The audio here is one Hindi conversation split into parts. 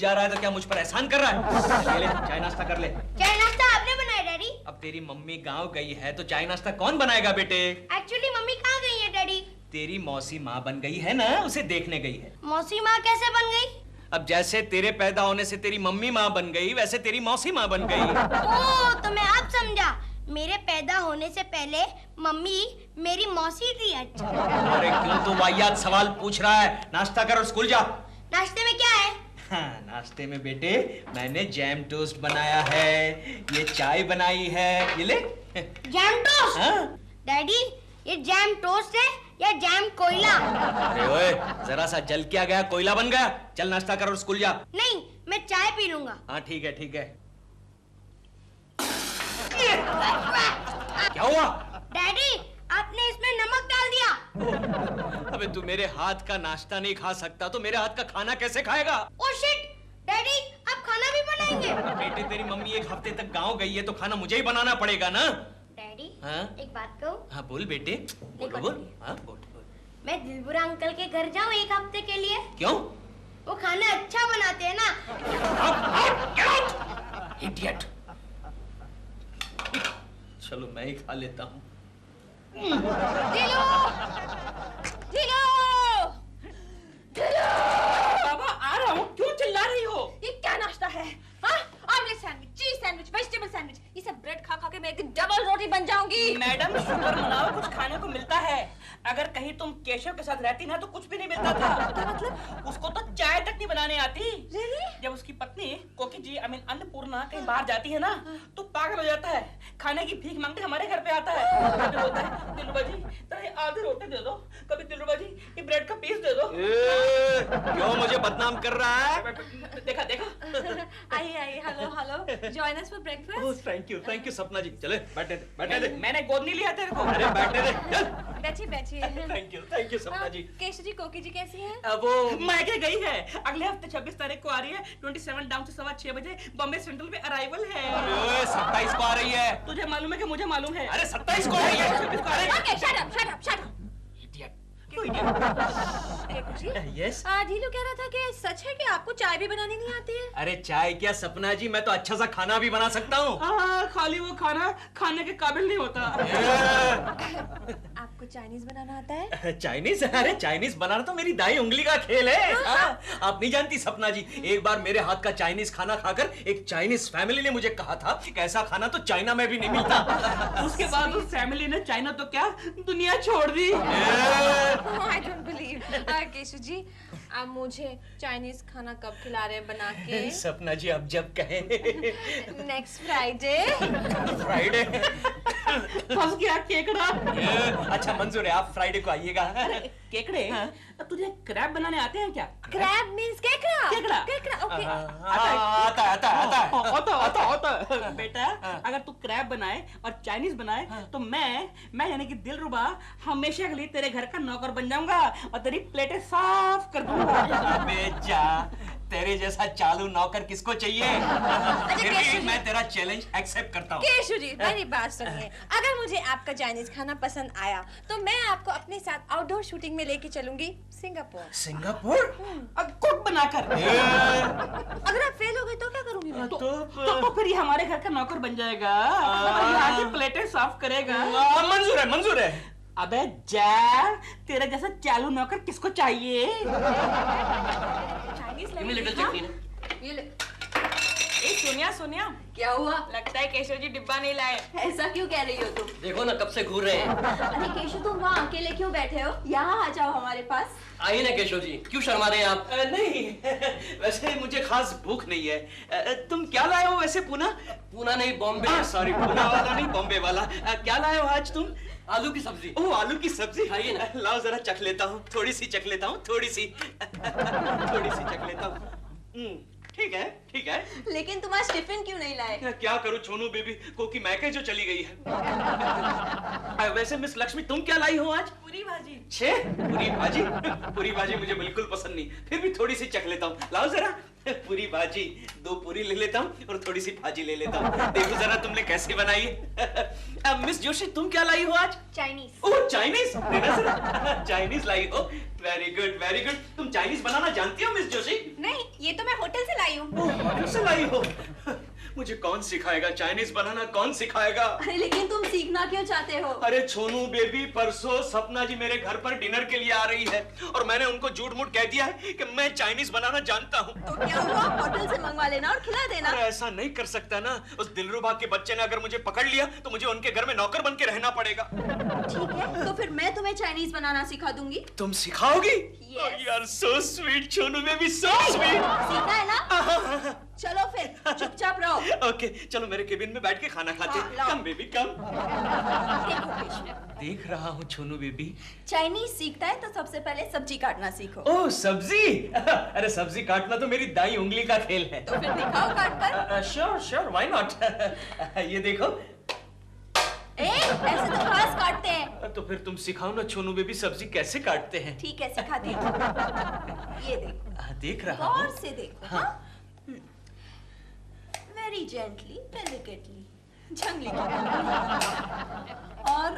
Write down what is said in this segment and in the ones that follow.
जा रहा है तो क्या मुझ पर एहसान कर रहा है? ले ले चाय नाश्ता कर ले। चाय नाश्ता आपने बनाया डैडी? अब तेरी मम्मी गांव गई है तो चाय नाश्ता कौन बनाएगा बेटे? एक्चुअली मम्मी कहाँ गई है डैडी? तेरी मौसी माँ बन गई है ना, उसे देखने गई है। मौसी माँ कैसे बन गई? अब जैसे तेरे पैदा होने से तेरी मम्मी माँ बन गई वैसे तेरी मौसी माँ बन गई। ओह, तो मैं अब समझा। मेरे पैदा होने से पहले मम्मी मेरी मौसी थी। अच्छा। अरे क्यों तो वाहियात सवाल पूछ रहा है? नाश्ता कर और स्कूल जा। नाश्ते में क्या है? हाँ, नाश्ते में बेटे मैंने जैम टोस्ट बनाया है, ये चाय बनाई है, ये ले। Jam toast? हाँ? डैडी ये जैम टोस्ट है या जैम कोयला? अरे ओए, जरा सा जल क्या गया कोयला बन गया। चल नाश्ता कर और स्कूल जा। नहीं, मैं चाय पी लूंगा। हाँ ठीक है ठीक है। क्या हुआ? डैडी आपने इसमें नमक डाल दिया। अबे तू मेरे हाथ का नाश्ता नहीं खा सकता तो मेरे हाथ का खाना कैसे खाएगा? ओह शिट, डैडी आप खाना भी बनाएंगे? बेटे तेरी मम्मी एक हफ्ते तक गांव गई है तो खाना मुझे ही बनाना पड़ेगा ना। डैडी हाँ? एक बात कहूँ? हाँ बोल बेटे। बोल बोल। हाँ बोल बोल। मैं दिलबुरा अंकल के घर जाऊँ एक हफ्ते के लिए? क्यों? वो खाना अच्छा बनाते हैं ना। इडियट। चलो मैं ही खा लेता हूँ। दिलो! दिलो! दिलो! बाबा आ रहा हूँ, क्यों चिल्ला रही हो? ये क्या नाश्ता है? हाँ? Omelette sandwich, cheese sandwich, vegetable sandwich, ये सब ब्रेड खा खा के मैं एक डबल रोटी बन जाऊंगी। मैडम शुक्र मनाओ, कुछ खाने को मिलता है। अगर कहीं तुम केशव के साथ रहती ना तो कुछ भी नहीं मिलता था। क्या मतलब? उसको तो चाय तक नहीं बनाने आती। Really? जब उसकी पत्नी कोकी जी अन्नपूर्णा कहीं बाहर जाती है ना तो पागल हो जाता है, खाने की भीख मांगते हमारे घर पे आता है। कभी बोलता है दिलरुबा जी जरा ये आधी रोटी दे दो, कभी दिलरुबा जी ये ब्रेड का पीस दे दो। क्यों मुझे बदनाम कर रहा है? देखा देखा। आइए आइए, hello hello, join us for breakfast. Thank you सपना जी। चले बैठे दे, बैठे दे। मैंने गोद नहीं लिया तेरे को। अरे बैठे दे, चल। बैठिए बैठिए। थैंक यू सपना जी। केशव जी, कोकी जी कैसी हैं? वो मायके गई है, अगले हफ्ते 26 तारीख को आ रही है। 27 डाउन से 6:15 बजे बॉम्बे सेंट्रल पे अराइवल है। ओए 27 को आ रही है। तुझे मालूम है कि मुझे मालूम है? अरे 27 को आ रही है। 26 को आ रही है। Okay, shut up shut up shut up. Keshav ji, yes. ढीलू कह रहा था कि सच है कि आपको चाय भी बनानी नहीं आती है? अरे चाय क्या सपना जी, मैं तो अच्छा सा खाना भी बना सकता हूँ। खाली वो खाना खाने के काबिल नहीं होता। आपको चाइनीज बनाना आता है? चाइनीज? अरे चाइनीज बनाना तो मेरी दाई उंगली का खेल है। हाँ, आप नहीं जानती सपना जी, एक बार मेरे हाथ का चाइनीज खाना खाकर एक चाइनीज फैमिली ने मुझे कहा था कि ऐसा खाना तो चाइना में भी नहीं मिलता। उसके बाद उस फैमिली ने चाइना तो क्या दुनिया छोड़ दी। I don't believe. Keshav ji, आप मुझे चाइनीज खाना कब खिला रहे हैं बना के? सपना जी अब जब कहें। Next Friday. फ्राइडे? फंस गया केकड़ा। अच्छा मंजूर है, आप फ्राइडे को आइएगा। केकड़े, तुझे क्रैब बनाने आते हैं क्या? क्रैब मीन्स केकड़ा? केकड़ा। केकड़ा, ओके। आता है। बेटा अगर तू क्रैब बनाए और चाइनीज बनाए तो मैं यानी कि दिलरुबा हमेशा के लिए तेरे घर का नौकर बन जाऊंगा और तेरी प्लेटें साफ कर दूंगा। अबे जा, तेरे जैसा चालू नौकर किसको चाहिए? फिर भी केशव जी। मैं तेरा चैलेंज एक्सेप्ट करता हूँ। केशव जी, मेरी बात सुनिए। अगर मुझे आपका चाइनीज खाना पसंद आया तो मैं आपको अपने साथ आउटडोर शूटिंग में लेके चलूंगी सिंगापुर। सिंगापुर? कुक बनाकर। अगर आप फेल हो गए तो क्या करूंगी मैं? तो फिर ये हमारे घर का नौकर बन जाएगा और यहाँ की प्लेटें साफ करेगा। मंजूर है, मंजूर है। अबे जा, तेरे जैसा चालू नौकर किसको चाहिए? ये ले। ए सोनिया सोनिया, क्या हुआ? लगता है केशव जी डिब्बा नहीं लाए। ऐसा क्यों कह रही हो तुम? देखो ना कब से घूर रहे हैं। अरे केशव, तुम वहाँ अकेले क्यों बैठे हो? यहाँ आ जाओ हमारे पास। आइए ना केशव जी, क्यों शर्मा रहे हैं आप? नहीं वैसे मुझे खास भूख नहीं है। तुम क्या लाए हो वैसे? पूना नहीं बॉम्बे। सॉरी, पूना वाला नहीं बॉम्बे वाला। क्या लाए हो आज तुम? आलू की सब्जी। ओह आलू की सब्जी, खाइए ना। लाओ जरा चख लेता हूँ, थोड़ी सी चख लेता हूँ, थोड़ी सी चख लेता हूँ। ठीक है ठीक है। लेकिन तुम आज टिफिन क्यों नहीं लाए? क्या करूं छोनू बेबी, कोकी मैके जो चली गई है। वैसे मिस लक्ष्मी तुम क्या लाई हो आज? पूरी भाजी। छे पूरी भाजी मुझे बिल्कुल पसंद नहीं, फिर भी थोड़ी सी चख लेता हूँ। लाओ जरा पूरी भाजी, 2 पूरी ले लेता हूँ और थोड़ी सी भाजी ले लेता हूँ। देखो जरा तुमने कैसे बनाई है। मिस जोशी तुम क्या लाई हो आज? चाइनीज। ओह चाइनीज, देना जरा। चाइनीज लाई हो, वेरी गुड वेरी गुड। तुम चाइनीज बनाना जानती हो मिस जोशी? नहीं, ये तो मैं होटल से आई हूँ। होटल से लाई हो? मुझे कौन सिखाएगा चाइनीज बनाना, कौन सिखाएगा? अरे लेकिन तुम सीखना क्यों चाहते हो? अरे छोनू बेबी, परसों सपना जी मेरे घर पर डिनर के लिए आ रही है और मैंने उनको झूठ मूठ कह दिया है कि मैं चाइनीज बनाना जानता हूँ। तो क्या हुआ, होटल से मंगवा लेना और खिला देना। अरे ऐसा नहीं कर सकता ना, उस दिलरुबा के बच्चे ने अगर मुझे पकड़ लिया तो मुझे उनके घर में नौकर बन के रहना पड़ेगा। ठीक है, तो फिर मैं तुम्हें चाइनीज बनाना सिखा दूंगी। तुम सिखाओगी? Yes. यार so sweet Chhonu baby, so sweet. सीखना है ना? चलो फिर चुपचाप रहो। ओके चलो मेरे केबिन में बैठ के खाना खाते हाँ, लाओ। कम बेबी कम। देखो केशव, देख रहा हूँ छोनू बेबी। चाइनीज सीखता है तो सबसे पहले सब्जी काटना सीखो। ओह सब्जी। अरे सब्जी काटना तो मेरी दाई उंगली का खेल है। तो फिर दिखाओ काट कर। Sure sure, why not. ये देखो। ऐसे तो घास काटते हैं। तो फिर तुम सिखाओ ना छोनू बेबी, सब्जी कैसे काटते हैं? ठीक है, सिखाती हूँ। ये देखो, देख रहा गौर हूँ। से देखो। हाँ। वेरी जेंटली, डेलिकेटली, जंगली। और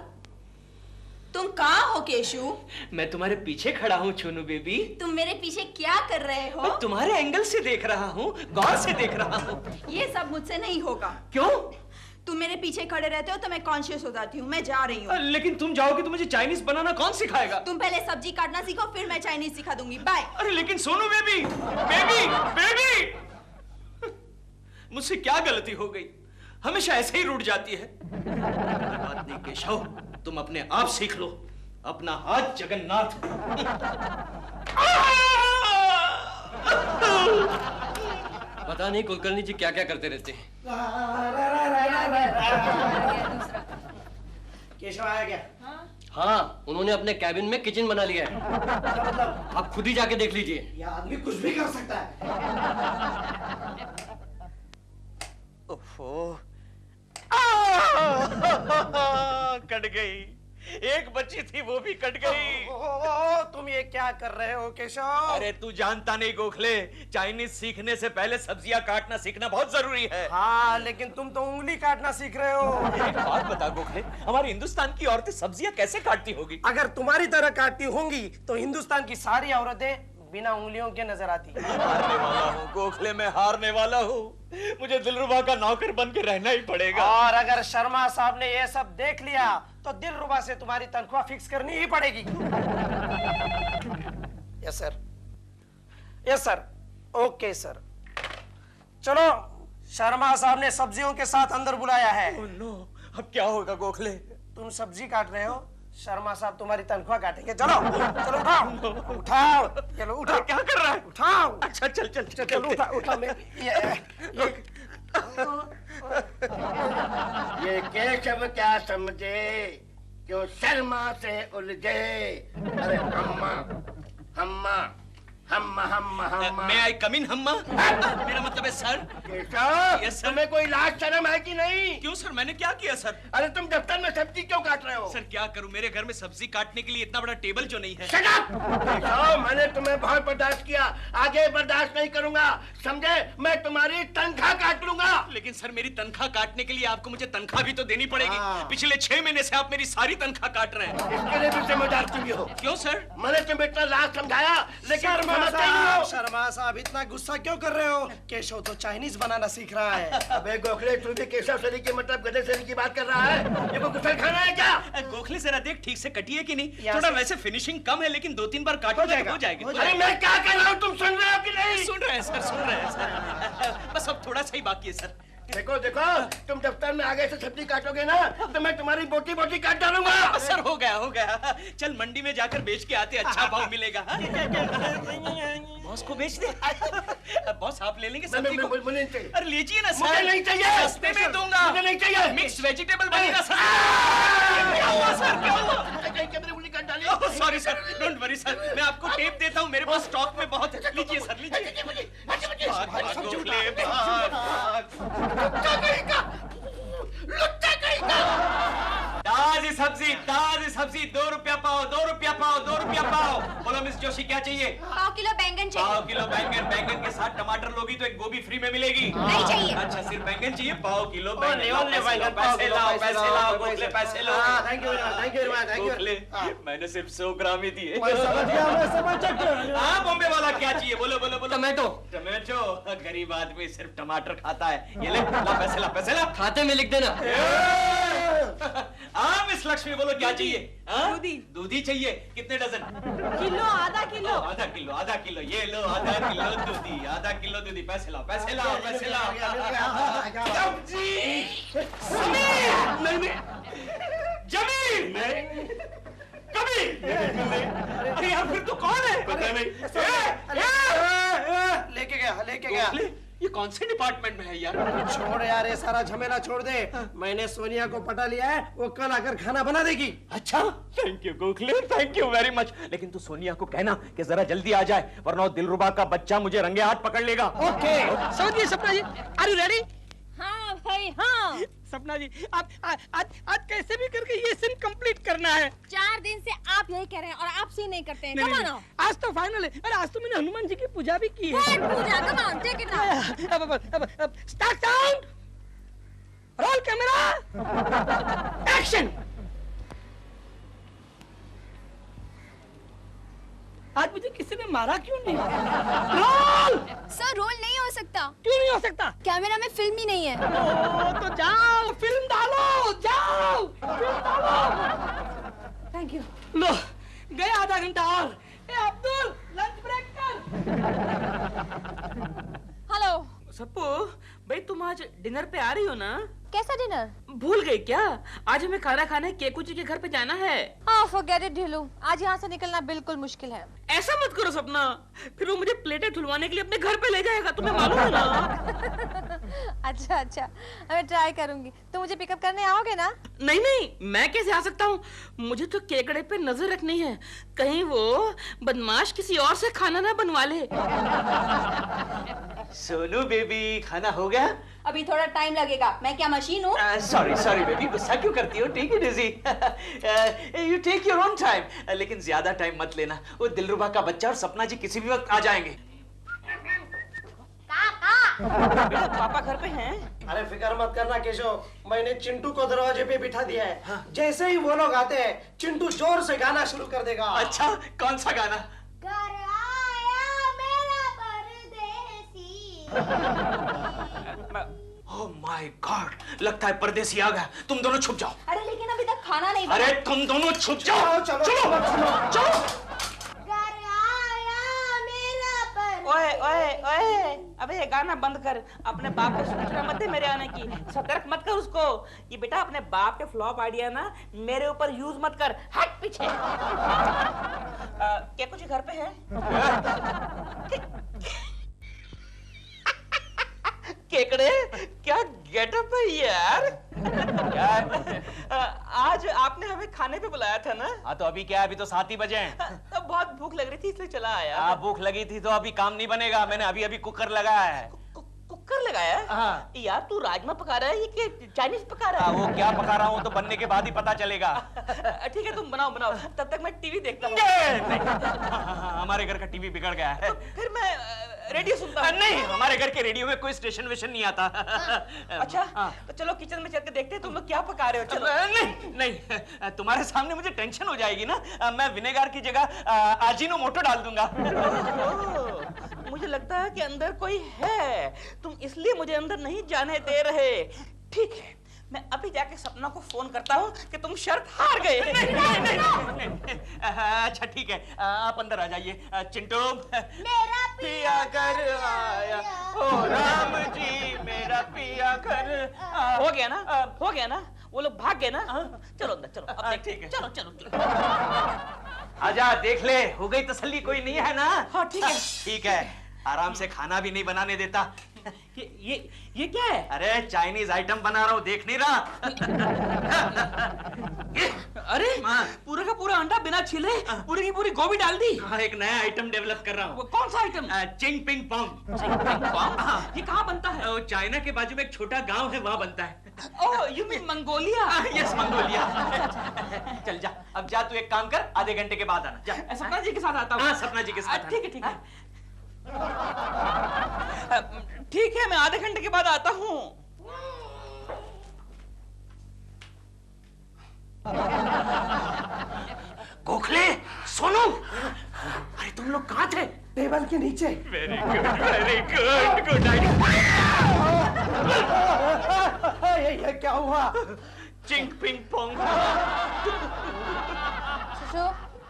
तुम कहाँ हो केशु? मैं तुम्हारे पीछे खड़ा हूँ छोनू बेबी। तुम मेरे पीछे क्या कर रहे हो? मैं तुम्हारे एंगल से देख रहा हूँ, गौर से देख रहा हूँ। ये सब मुझसे नहीं होगा। क्यों? तुम मेरे पीछे खड़े रहते हो तो मैं कॉन्शियस हो जाती हूँ। मैं जा रही हूँ। लेकिन तुम जाओगे तो मुझे चाइनीज बनाना कौन सिखाएगा? तुम पहले सब्जी काटना सीखो, फिर मैं चाइनीज सिखा दूंगी। बाय। अरे लेकिन सोनू बेबी, बेबी बेबी, मुझसे क्या गलती हो गई? हमेशा ऐसे ही रूठ जाती है। बात नहीं केशव, तुम अपने आप सीख लो। अपना हाथ जगन्नाथ। पता नहीं कुलकर्णी जी क्या क्या करते रहते हैं। केशव आया क्या? हाँ, उन्होंने अपने कैबिन में किचन बना लिया है। मतलब आप खुद ही जाके देख लीजिए। ये आदमी कुछ भी कर सकता है। ओहो। कट गई। एक बच्ची थी वो भी कट गई। तुम ये क्या कर रहे हो केशव? अरे तू जानता नहीं गोखले, चाइनीज सीखने से पहले सब्जियां काटना सीखना बहुत जरूरी है। हाँ, लेकिन तुम तो उंगली काटना सीख रहे हो। एक बात बता गोखले, हमारी हिंदुस्तान की औरतें सब्जियां कैसे काटती होगी? अगर तुम्हारी तरह काटती होंगी तो हिंदुस्तान की सारी औरतें बिना उंगलियों के नजर आती। हारने वाला हूँ गोखले, मैं हारने वाला हूँ। मुझे दिलरुबा का नौकर बन के रहना ही पड़ेगा। और अगर शर्मा साहब ने ये सब देख लिया तो दिलरुबा से तुम्हारी तनख्वाह फिक्स करनी ही पड़ेगी। Yes sir, yes sir, okay sir. चलो, शर्मा साहब ने सब्जियों के साथ अंदर बुलाया है। ओह नो, अब क्या होगा गोखले? तुम सब्जी काट रहे हो, शर्मा साहब तुम्हारी तनख्वाह काटेंगे। चलो चलो उठाओ उठाओ, चलो उठाओ। क्या कर रहा है? उठाओ। अच्छा चल चल चल, चलो उठा उठा। मैं ये केशव क्या समझे, क्यों शर्मा से उलझे। अरे हम्मा हम्मा हम्मा हम्मा हम्मा। मैं आई कम इन हम्मा? मेरा मतलब है सर। Keshav, Yes, sir. तुम्हें कोई लाज शर्म है कि नहीं? क्यों सर, मैंने क्या किया सर? अरे तुम दफ्तर में सब्जी क्यों काट रहे हो? सर क्या करूं, मेरे घर में सब्जी काटने के लिए इतना बड़ा टेबल जो नहीं है। Shut up! केशव, मैंने तुम्हें बहुत बर्दाश्त किया, आगे बर्दाश्त नहीं करूंगा, समझे? मैं तुम्हारी तनख्वाह काट लूंगा। लेकिन सर मेरी तनख्वाह काटने के लिए आपको मुझे तनख्वाह भी तो देनी पड़ेगी। हाँ। पिछले 6 महीने से आप मेरी सारी तनख्वाह काट रहे हैं। इसके लिए भी जिम्मेदार तुम ही हो। क्यों सर? मैंने तुम्हें इतना लाज समझाया, लेकिन तुम समझते ही नहीं हो। शर्मा साहब इतना गुस्सा क्यों कर रहे हो? केशव तो चाइनीज बनाना सीख रहा है। अबे गोखले, तू भी केशव सरी के मतलब गधे सरी की बात कर रहा है? ये कोई गुस्सा खाना है क्या? गोखले जरा देख ठीक से कटी है कि नहीं? यहाँ थोड़ा से- वैसे फिनिशिंग कम है, लेकिन 2-3 बार काटोगे तो हो जाएगी। अरे मैं क्या कर रहा हूँ, तुम सुन रहे हो कि नहीं? सुन रहे हैं सर, सुन रहे हैं सर। बस अब थोड़ा सा ही बाकी है सर। देखो देखो, तुम दफ्तर में आगे से सब्जी काटोगे ना तो मैं तुम्हारी बोटी बोटी काट डालूंगा। सर हो गया हो गया, चल मंडी में जाकर बेच के आते, अच्छा भाव मिलेगा। बॉस को बेच दे। बॉस आप ले लेंगे सब्जी को? मुझे नहीं चाहिए। अरे लीजिए ना सर, मुझे नहीं चाहिए। सस्ते में दूंगा। मुझे नहीं चाहिए। मिक्स वेजिटेबल बनेगा सर। क्या हुआ सर, क्या हुआ? कहीं के मेरी उंगली काट डाली। Sorry sir, don't worry sir, मैं आपको टेप देता हूँ, मेरे पास स्टॉक में बहुत है। लीजिए सर, लीजिए। भाग, भाग, गोखले, भाग। लुच्चा कहीं का। ताजी सब्जी, ताजी सब्जी 2 रुपया पाव, 2 रुपया पाव, 2 रुपया पाव। बोलो मिस जोशी क्या चाहिए? पाव किलो बैंगन चाहिए। पाव किलो बैंगन। बैंगन के साथ टमाटर लोगी तो एक गोभी फ्री में मिलेगी। नहीं चाहिए। अच्छा सिर्फ बैंगन चाहिए, पाव किलो ओनली बैंगन, पैसे लाओ, पैसे लाओ, गोखले पैसे लो। Thank you thank you thank you. Gokhale, मैंने सिर्फ 100 ग्राम ही दिए। मैं समझ गया। हाँ बॉम्बे वाला क्या चाहिए? बोलो बोलो बोलो। टमाटो। टमाटो, गरीब आदमी सिर्फ टमाटर खाता है। ये ले, ला पैसे ला, पैसे ला। खाते में लिख देना। हाँ मिस लक्ष्मी बोलो क्या चाहिए? दूधी। दूधी चाहिए, कितने डजन? किलो, आधा किलो। आधा किलो, आधा किलो। ये लो आधा किलो दूधी, आधा किलो दूधी। पैसे लाओ, पैसे लाओ, पैसे लाओ। सब्जी। नहीं जमीन कभी। अरे यार फिर तो कौन है? पता नहीं। लेके गया। ये कौन से डिपार्टमेंट में है यार? छोड़ यार, ये सारा झमेला छोड़ दे। मैंने सोनिया को पटा लिया है, वो कल आकर खाना बना देगी। अच्छा, thank you Gokhale, thank you very much. लेकिन तू सोनिया को कहना कि जरा जल्दी आ जाए, वरना वो दिलरुबा का बच्चा मुझे रंगे हाथ पकड़ लेगा। ओके। समझिए सपना जी, आर यू रेडी? हाँ भाई हाँ। सपना जी, आप आज कैसे भी करके ये सीन कंप्लीट करना है। 4 दिन से आप यही कह रहे हैं और आप सी नहीं करते हैं। नहीं, Come on नहीं, now. आज तो फाइनल है। अरे आज तो मैंने हनुमान जी की पूजा भी की है। What Pooja? Come on, take it now. अब start sound, roll camera, action. आज मुझे किसी ने मारा क्यों नहीं? रोल। सर रोल नहीं हो सकता। क्यों नहीं हो सकता? कैमरा में फिल्म ही नहीं है। ओ, तो जाओ फिल्म डालो, जाओ फिल्म डालो। Thank you. लो गए आधा घंटा और। ए अब्दुल, लंच ब्रेक कर। हेलो। सप्पू भाई, तुम आज डिनर पे आ रही हो ना? कैसा डिनर? भूल गई क्या? आज हमें खाना खाने केकू जी के घर पे जाना है। फॉरगेट इट ढीलू, आज यहाँ से निकलना बिल्कुल मुश्किल है। ऐसा मत करो सपना, फिर वो मुझे प्लेटें धुलवाने के लिए अपने घर पे ले जाएगा, तुम्हें मालूम है ना? अच्छा, मैं ट्राई करूंगी। तो मुझे पिकअप करने आओगे ना? नहीं, मैं कैसे आ सकता हूँ? मुझे तो केकड़े पे नजर रखनी है, कहीं वो बदमाश किसी और से खाना ना बनवा ले। सोनू बेबी, खाना हो गया? अभी थोड़ा टाइम लगेगा। मैं क्या मशीन हूँ? सॉरी बेबी, गुस्सा क्यों करती हो? Take it easy, you take your own time. लेकिन ज्यादा टाइम मत लेना, वो दिलरुबा का बच्चा और सपना जी किसी भी वक्त आ जाएंगे। बेटा पापा घर पे हैं? अरे फिक्र मत करना केशव, मैंने चिंटू को दरवाजे पे बिठा दिया है। हाँ। जैसे ही वो लोग आते हैं, चिंटू जोर से गाना शुरू कर देगा। अच्छा, कौन सा गाना? घर आया मेरा परदेसी। ओह माय गॉड, लगता है परदेसी आ गया। तुम दोनों छुप जाओ। अरे लेकिन अभी तक खाना नहीं बना। अरे तुम दोनों छुप जाओ। चलो। घर आया मेरा परदेसी। ओए, अबे ये गाना बंद कर, अपने बाप को सूचना मत दे मेरे आने की, सतर्क मत कर उसको। ये बेटा अपने बाप के फ्लॉप आइडिया ना मेरे ऊपर यूज मत कर, हट पीछे। क्या कुछ घर पे है? केकड़े, क्या गेटअप है यार? आज आपने हमें खाने पे बुलाया था ना? हाँ तो अभी क्या है, अभी तो 7 ही बजे हैं। तब बहुत भूख लग रही थी इसलिए चला आया। भूख लगी थी तो अभी काम नहीं बनेगा, मैंने अभी कुकर लगाया है। कुकर लगाया? हाँ। यार तू राजमा पका रहा है ये कि चाइनीज पका रहा है? वो क्या पका रहा हूँ तो बनने के बाद ही पता चलेगा। ठीक है तुम बनाओ, तब तक मैं टीवी देखता हूँ। हमारे घर का टीवी बिगड़ गया है। फिर मैं रेडियो सुनता हूँ। नहीं, हमारे घर के रेडियो में कोई स्टेशन वेशन नहीं आता। अच्छा, तो चलो किचन में चल के देखते हैं तुम लोग क्या पका रहे हो। चलो। नहीं, तुम्हारे सामने मुझे टेंशन हो जाएगी ना। मैं विनेगर की जगह अजीनोमोटो डाल दूंगा। मुझे लगता है कि अंदर कोई है, तुम इसलिए मुझे अंदर नहीं जाने दे रहे। ठीक है, मैं अभी जाके सपना को फोन करता हूँ कि तुम शर्त हार गए। नहीं। अच्छा ठीक है, आप अंदर आ जाइए। चिंटू, मेरा पिया घर आया, ओ राम जी मेरा पिया घर। हो गया ना? वो लोग भाग गए ना? चलो अंदर, चलो अब देखते हैं। चलो। आजा, देख ले, हो गई तसल्ली, कोई नहीं है ना? हाँ ठीक है। ठीक है, आराम से खाना भी नहीं बनाने देता। ये क्या है? अरे चाइनीज आइटम बना रहा हूँ, देख नहीं रहा? अरे पूरा का पूरा अंडा बिना छिले पूरी की पूरी गोभी डाल दी। हाँ, एक नया आइटम डेवलप कर रहा हूँ। कौन सा आइटम? चिंग पिंग पोंग। ये कहाँ बनता है? वो चाइना के बाजू में एक छोटा गांव है, वहाँ बनता है। Oh, you mean Mongolia? Yes, Mongolia. चल जा, अब जा, तू एक काम कर, आधे घंटे के बाद आना। जा। सपना जी के साथ आता हूँ। हाँ, सपना जी के साथ। ठीक है, ठीक है। ठीक है, मैं आधे घंटे के बाद आता हूँ। गोखले, सोनू, अरे तुम लोग कहाँ थे? टेबल के नीचे। Very good, good night. ये क्या हुआ? चिंग पिंग पोंग। सुशु,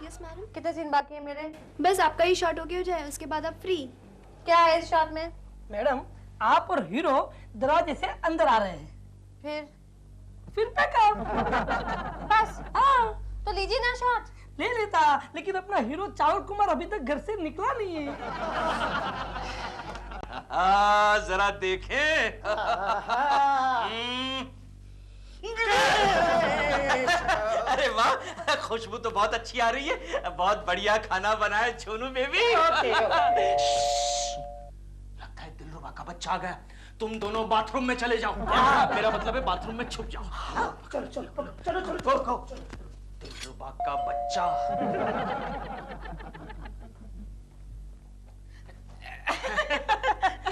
यस मैडम, कितने सीन बाकी है मेरे? बस आपका ही शॉट हो गया हो जाए, उसके बाद आप फ्री। क्या है इस शॉट में? मैडम, आप और हीरो दरवाजे से अंदर आ रहे हैं। फिर पैकअप। बस? हाँ, तो लीजिए ना शॉट। ले लेता, लेकिन अपना हीरो चावल कुमार अभी तक घर से निकला नहीं है। जरा देखें। अरे वाह, खुशबू तो बहुत अच्छी आ रही है। बहुत बढ़िया खाना बनाया छोनू बेबी। लगता है दिलरुबा का बच्चा आ गया। तुम दोनों बाथरूम में चले जाओ। मेरा मतलब है बाथरूम में छुप जाओ। चलो चलो चलो चलो। दिलरुबा का बच्चा।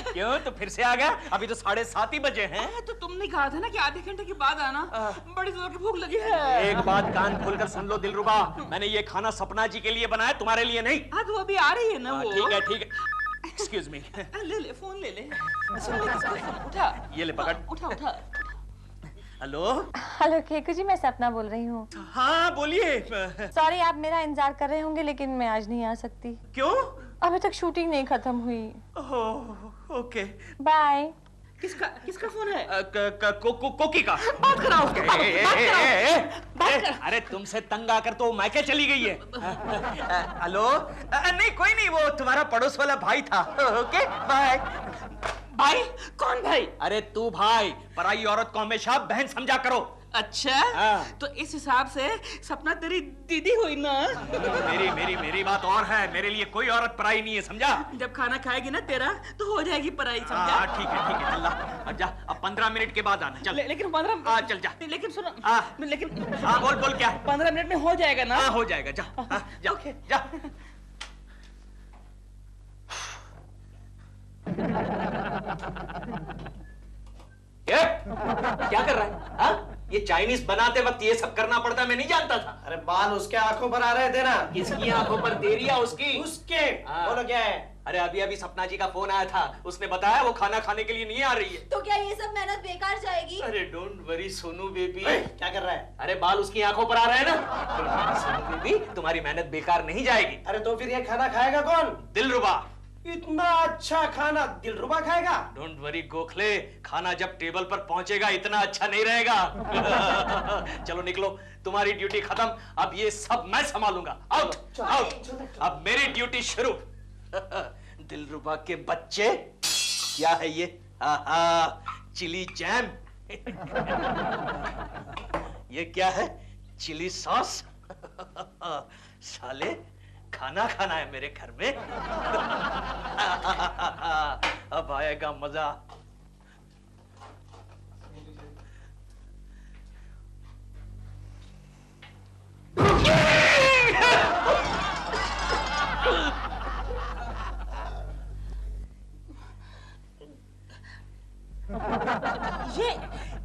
क्यों, तो फिर से आ गया? अभी तो 7:30 ही बजे हैं। तो तुमने कहा था ना कि आधे घंटे के बाद आना। बड़ी जोर की भूख लगी है। एक बात कान खोलकर सुन लो दिलरुबा, मैंने ये खाना सपना जी के लिए बनाया, तुम्हारे लिए नहीं। हाँ, तो अभी आ रही है ना वो। ठीक है, ठीक है। Excuse me. ले फोन ले ले। सुन ले किसका फोन। उठा। ये ले पकड़। उठा। हेलो। हेलो केकू जी, मैं सपना बोल रही हूँ। हाँ बोलिए। सॉरी, आप मेरा इंतजार कर रहे होंगे, लेकिन मैं आज नहीं आ सकती। क्यों? अभी तक शूटिंग नहीं खत्म हुई। ओह, ओके। बाय। किसका फोन है? कोकी का। बात कराओ। अरे तुमसे तंग आकर तो मायके चली गई है। हेलो। नहीं, कोई नहीं, वो तुम्हारा पड़ोस वाला भाई था। Okay, bye. भाई? कौन भाई? अरे तू भाई, पराई औरत को हमेशा बहन समझा करो। अच्छा, तो इस हिसाब से सपना तेरी दीदी हुई ना? मेरी बात और है। मेरे लिए कोई औरत पराई नहीं है, समझा? जब खाना खाएगी ना तेरा, तो हो जाएगी पराई, समझा? ठीक है, चल अब जा। अब 15 मिनट के बाद आना। चल। लेकिन 15। चल जा। लेकिन सुनो। लेकिन बोल क्या? 15 मिनट में हो जाएगा ना? हो जाएगा, जा। जा। ओके। जा। क्या कर रहा है? हाँ? ये चाइनीज बनाते वक्त ये सब करना पड़ता, मैं नहीं जानता था। अरे बाल उसके आंखों पर आ रहे थे ना। किसकी आंखों पर? तेरी या उसकी? उसके। बोलो क्या है? अरे अभी सपना जी का फोन आया था, उसने बताया वो खाना खाने के लिए नहीं आ रही है। तो क्या ये सब मेहनत बेकार जाएगी? अरे डोंट वरी सोनू बेबी। क्या कर रहा है? अरे बाल उसकी आंखों पर आ रहे हैं ना। सोनू बेबी, तुम्हारी मेहनत बेकार नहीं जाएगी। अरे तो फिर ये खाना खाएगा कौन? दिलरुबा। इतना अच्छा खाना दिलरुबा खाएगा? डोंट वरी गोखले, खाना जब टेबल पर पहुंचेगा इतना अच्छा नहीं रहेगा। चलो निकलो, तुम्हारी ड्यूटी खत्म, अब ये सब मैं संभालूंगा। Out out. अब मेरी ड्यूटी शुरू। दिलरुबा के बच्चे, क्या है ये? Chilli jam. ये क्या है? Chilli sauce. साले, खाना खाना है मेरे घर में। अब आएगा मजा।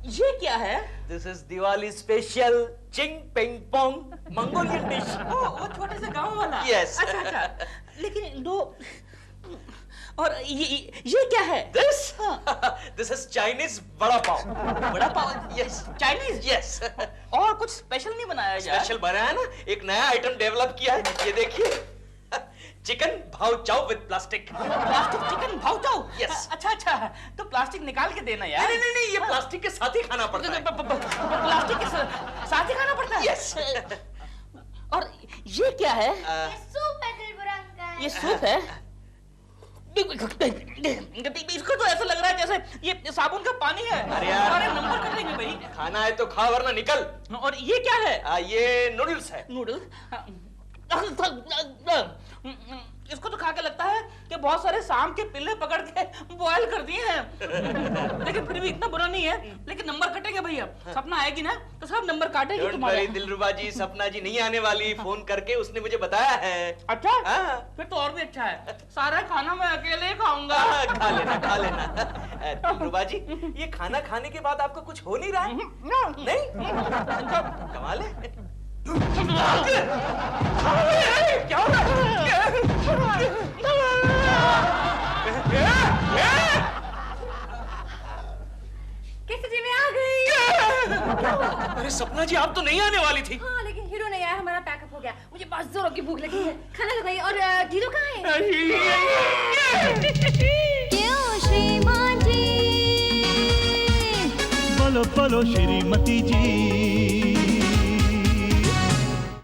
ये क्या है? This is Diwali special ching ping pong Mongolian dish. वो छोटे से गांव वाला? Yes. अच्छा। लेकिन दो। और ये क्या है? This is Chinese vada pav. बड़ा पाव? यस। चाइनीज? यस। और कुछ स्पेशल नहीं बनाया जाए? स्पेशल बनाया है ना, एक नया आइटम डेवलप किया है, ये देखिए। चिकन भाव चाव विद प्लास्टिक। प्लास्टिक चिकन भाव चाव? यस। अच्छा, तो प्लास्टिक निकाल के देना यार। नहीं, ये प्लास्टिक के साथ ही खाना पड़ता है। प्लास्टिक के साथ ही खाना पड़ता है? यस। और ये क्या है? ये सूप है दिलरुबा अंकल। ये सूप है? इसको तो ऐसा लग रहा है से ये साबुन का पानी है। अरे यार। हमारे नंबर कटेंगे भाई। खाना है तो खा वरना निकल। और ये क्या है? ये नूडल्स है। नूडल्स? इसको तो खा के लगता है कि बहुत सारे सांप के पिल्ले पकड़ के बॉयल कर दिए हैं। लेकिन फिर भी इतना बुरा नहीं है। लेकिन नंबर कटेंगे भैया। सपना आएगी ना तो सब नंबर काटेगी Don't तुम्हारे। worry, दिलरुबा जी, सपना जी नहीं आने वाली। फोन करके उसने मुझे बताया है। अच्छा? हाँ। फिर तो और भी अच्छा है। सारा खाना मैं अकेले ही खाऊंगा। खा लेना खा लेना। दिलरुबा जी, ये खाना खाने के बाद आपको कुछ हो नहीं रहा है? नहीं? कमाल है। क्या हो रहा है? कैसे जी मैं आ गई। अरे सपना जी, आप तो नहीं आने वाली थी। हाँ लेकिन हीरो नहीं आया, हमारा पैकअप हो गया। मुझे बहुत जोरों की भूख लगी है, खाना लगाइए। और हीरो कहाँ है? क्यों श्रीमान जी? बोलो बोलो श्रीमती जी।